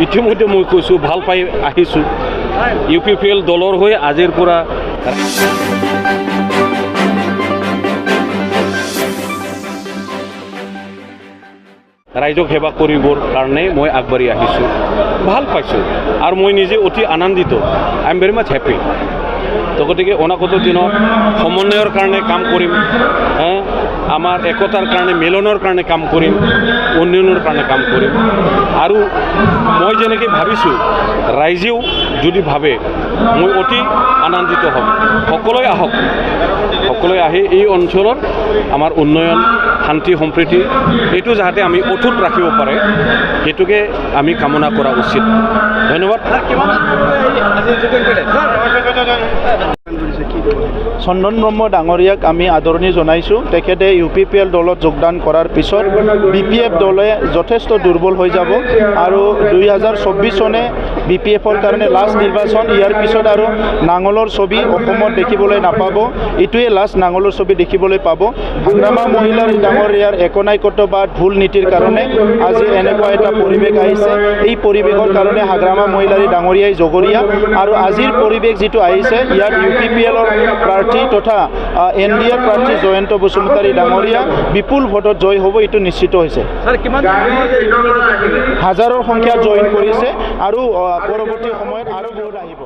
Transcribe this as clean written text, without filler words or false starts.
ইতিমধ্যে মই কৈছোঁ ভাল পাই আহিছোঁ UPPL দলৰ হৈ আজিৰ পৰা ৰাইজক সেৱা কৰিবৰ কাৰণে মই আগবাঢ়ি আহিছোঁ ভাল পাইছোঁ আৰু মই নিজে অতি আনন্দিত I am very much happy তো গতিকে অনাগত দিনত সমন্বয়ৰ কাৰণে কাম কৰিম আমাৰ একতাৰ কাৰণে মিলনৰ কাৰণে কাম কৰিম উন্নয়নৰ কাৰণে কাম কৰিম আৰু মই যেনেকৈ ভাবিছোঁ ৰাইজেও যদি ভাবে মই অতি আনন্দিত হ'ম সকলোৱে আহক সকলোৱে আহি এই অঞ্চলৰ আমাৰ উন্নয়ন শান্তি সম্প্ৰীতি এইটো যাতে আমি অটুট ৰাখিব পাৰে সেইটোকে আমি কামনা কৰা উচিত ধন্যবাদ চন্দন ব্ৰহ্ম ডাঙৰীয়াক আমি আদৰণি জনাইছোঁ তেখেতে UPPL দলত যোগদান কৰাৰ পিছত BPF দলে যথেষ্ট দুৰ্বল হৈ যাব আৰু 2024 চনে BPFৰ কাৰণে লাষ্ট নিৰ্বাচন ইয়াৰ পিছত আৰু নাঙলৰ ছবি অসমত দেখিবলৈ নাপাব এইটোৱে লাষ্ট নাঙলৰ ছবি দেখিবলৈ পাব হাগ্ৰামা মহিলাৰ ডাঙৰীয়াৰ একনায়কত্ববাদ ভুল নীতিৰ কাৰণে আজি এনেকুৱা এটা পৰিৱেশ আহিছে এই পৰিৱেশৰ কাৰণে হাগ্ৰামা মহিলাৰ ডাঙৰীয়াই জগৰীয়া আৰু আজিৰ পৰিৱেশ যিটো আহিছে ইয়াত UPPLৰ প্ৰাৰ্থী তথা NDAৰ প্ৰাৰ্থী জয়ন্ত বসুমতাৰী ডাঙৰীয়া বিপুল ভোটত জয় হ'ব এইটো নিশ্চিত হৈছে হাজাৰৰ সংখ্যাত জইন কৰিছে আৰু পৰৱৰ্তী সময়ত আৰু বহুত আহিব